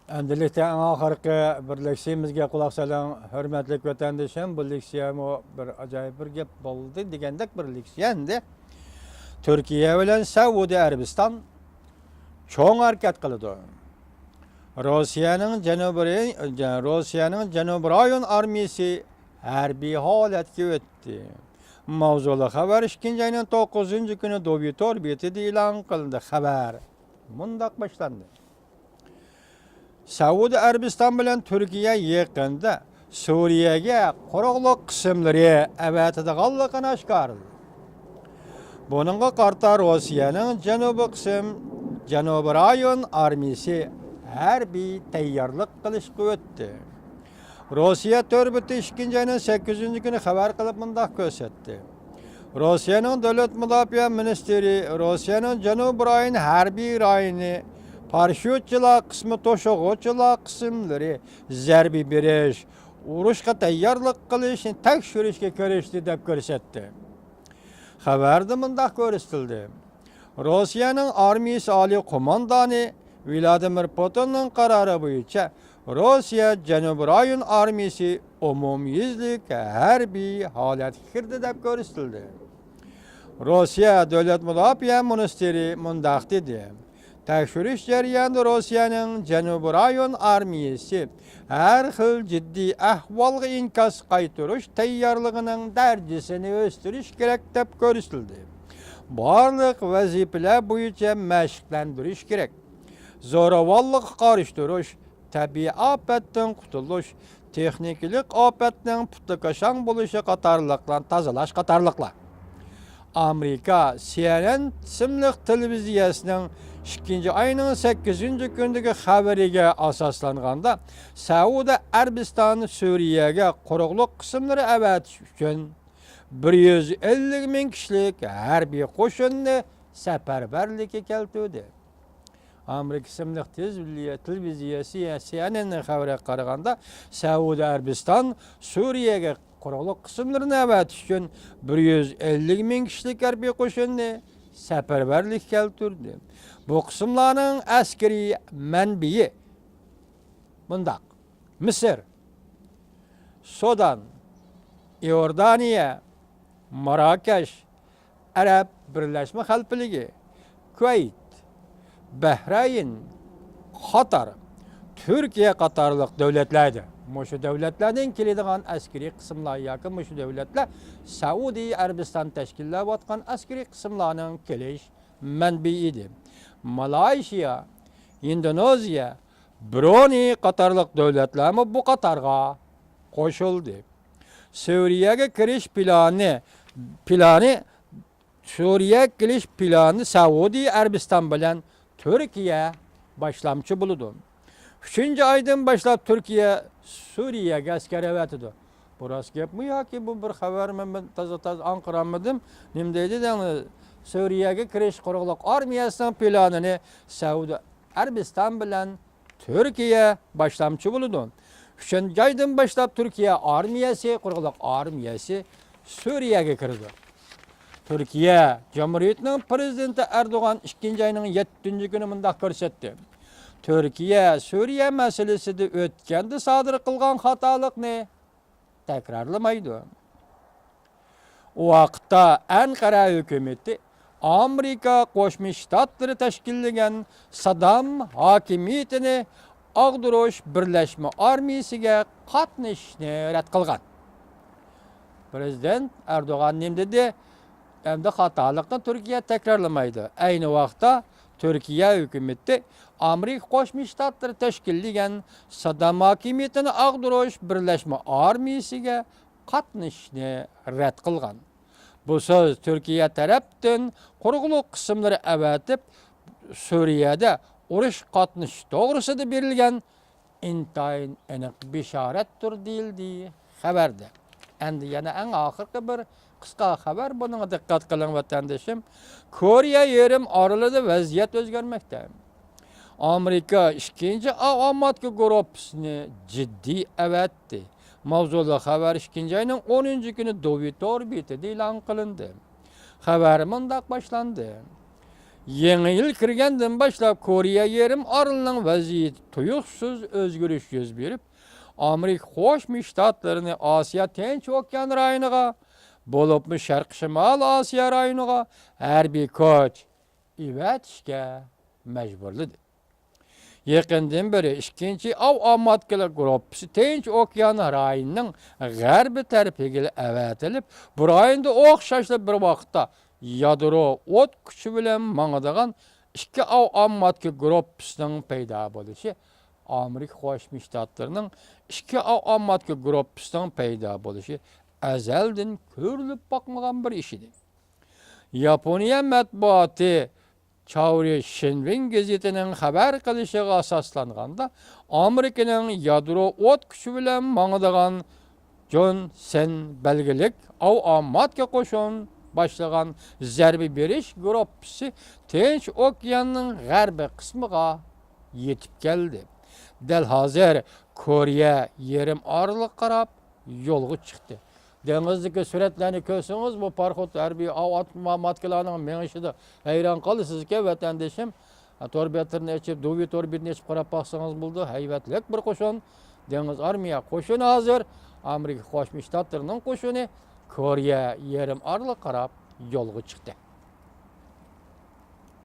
Endilikte ahırkı bir leksiyemizge kulak salan hürmetlik vatandaşım bu leksiyem o bir acayip bir gep oldu degendek bir leksiyendi. Türkiye bilen Saudi Arabistan çoğun hareket kıldı. Rusya'nın Cenubi Rayon armiyası harbiy holatga o'tdi. Mavzuli xabar 2 ayning 9 kuni Dovyut orbitida e'lon qilindi. Xabar mundaq boshlandi. Saudi Arabiston bilan Turkiya yaqinda Suriyaga quruqlik qismlari avatadiganligini oshkorladi. Buningga qarta Rossiyaning janubiy qism Janubi rayon armiyasi harbiy tayyorlik qilishga o'tdi. Rossiya to'rbiti 2 ayning 8 kuni xabar qilib mundaq ko'rsatdi. Rossiyaning davlat mudofaa ministri Rossiyaning janubiy rayon harbiy rayoni parashyutchilar qismi to'shug'uvchilar qismlari zarba berish, urushga tayyorlik qilishni tekshirishga kirishdi deb ko'rsatdi. Xabarda mundaq ko'rsatildi. Rossiyaning armiyasi oliy qo'mondoni Vladimir Putinning qarori bo'yicha Rossiya Janubiy rayon armiyasi umumyuzlik harbiy holatga kirdi deb ko'rsatildi. Rossiya davlat mudofaa ministri mundaq dedi. Tekshirish jarayonida Rossiyaning Janubiy rayon armiyasi har xil jiddiy ahvolga inkas qaytarish tayyorligining darajasini o'stirish kerak deb ko'rsatildi. Barliq vazifalar bo'yicha mashqlantirish kerak. Zo'ravonlikqa qarshi turish, tabiiy ofatdan qutulish, texnikalik ofatning putukashang bo'lishi qatorliqlarni tozalash qatorliqlar. Amerika CNN ismli televiziyasining 2 ayning 8 kunidagi xabariga asoslanganda Saudiya Arabistoni Suriyaga quruqlik qismlari avatish uchun 150 ming kishilik harbiy qo'shinni safarbarlikka keltirdi. Amerika ismli televiziyasi CNN xabariga qaraganda Saudiya Arabiston Suriyaga quruqlik qismlarini avatish uchun 150 ming kishilik harbiy qo'shinni safarbarlikka keltirdi. Bu qismlarning askariy manbai bundaq: Misr, Sudan, Iordaniya, Marokash, Arab Birlashma Xalqligi, Kuvayt, Bahrayn, Qatar, Turkiya qatorliq davlatlardir. Mushu davlatlardan keladigan askariy qismlar yoki mushu davlatlar Saudiya Arabiston tashkillayotgan askariy qismlarning kelish manbai edi. Malayziya, Indoneziya, Bruney qatorliq davlatlar bu qatorga qo'shildi. Suriyaga kirish plani Saudiya Arabiston bilan Turkiya boshlamchi bo'ldi. 3 aydan boshlab Turkiya Suriyaga askar avatadi. Bu rost gapmi yoki bu bir xabarmi? Men toza anqiranmadim. Nim deydi Suriyaga kirish quruqlik armiyasining planini Saudiya Arabiston bilan Turkiya boshlamchi bo'ldi. 3 aydan boshlab Turkiya quruqlik armiyasi Suriyaga kirdi. Turkiya Cumhuriyetining prezidenti Erdo'g'an 2 ayning 7 kuni mundaq ko'rsatdi. Türkiye, Suriye meselesinde ötkende sadır kılgan hatalıkni tekrarlamaydı. O vakitte Ankara hükümeti Amerika Qo'shma Shtatları teşkilleyen Saddam hakimiyetini Ag'darush Birlashma armiyasiga qatnashishni rad qilgan. Prezident Erdo'g'an nim dedi, endi xatolikni Turkiya tekrarlamaydi. Ayni vaqtda Türkiye hükümeti Amerika Qo'shma Shtatları teşkilleyen Saddam hakimiyetini Ag'darush Birlashma armiyasiga qatnashishni rad qilgan. Bu söz Türkiye tarafdan quruqlik qismlari avatib Suriyada urush qatnash to'g'risida berilgan intayin aniq bishoratdir deyildi xabarda. Endi yana eng oxirgi bir qisqa xabar, bunga diqqat qiling vatandoshim. Koreya yarim orolida vaziyat o'zgarmoqda. Amerika 2 avtomatik gruppasini jiddiy avatdi. Mavzuli xabar 2 ayning 10 kuni Dovyut orbitida e'lon qilindi. Xabar mundaq boshlandi. Yeni yıl kirgenden başlap Koriya yerim arılının vaziyeti tuyuksuz özgürüş yüz berip, Amerika Qo'shma Shtatlarini Asiya Tinch okean rayoniga, bo'libmi Sharq Shimol Osiyo rayoniga harbiy ko'ch ivatishga majburladi. Yaqindan beri ikkinchi avtomatchilar guruhi Tinch okean rayonining g'arbiy tarafiga avatilib, bu rayonda o'xshashli bir vaqtda yadro o't kuchi bilan mangadigan ikki avtomatchilar guruhining paydo bo'lishi Amerika Qo'shma Shtatlarining ikki avtomatchilar guruhining paydo bo'lishi azaldan ko'rilib boqmagan bir ish edi. Yaponiya matbuoti Chauri Shinbin gazetining xabar qilishiga asoslanganda Amerikaning yadro o't kuchi bilan mangadigan John Sen belgilik avtomatga qo'shin başlagan zarba berish guruhi Tinch okeanining g'arbiy qismiga yetib keldi. Dal hozir Koriya yerim orli qarab yo'lga chiqdi. Dengizdagi suratlarni ko'rsangiz, bu parxod harbiy avtomatlarning mengishida hayron qolasizki, vatandoshim, torbiyatirni ichib, duvi torbirni ichib qarab baqsangiz bo'ldi. Haybatlik bir qo'shin, dengiz armiya qo'shini hozir Amerika Qo'shma Shtatlarining qo'shini Koriya yerim orli qarab yo'lga chiqdi.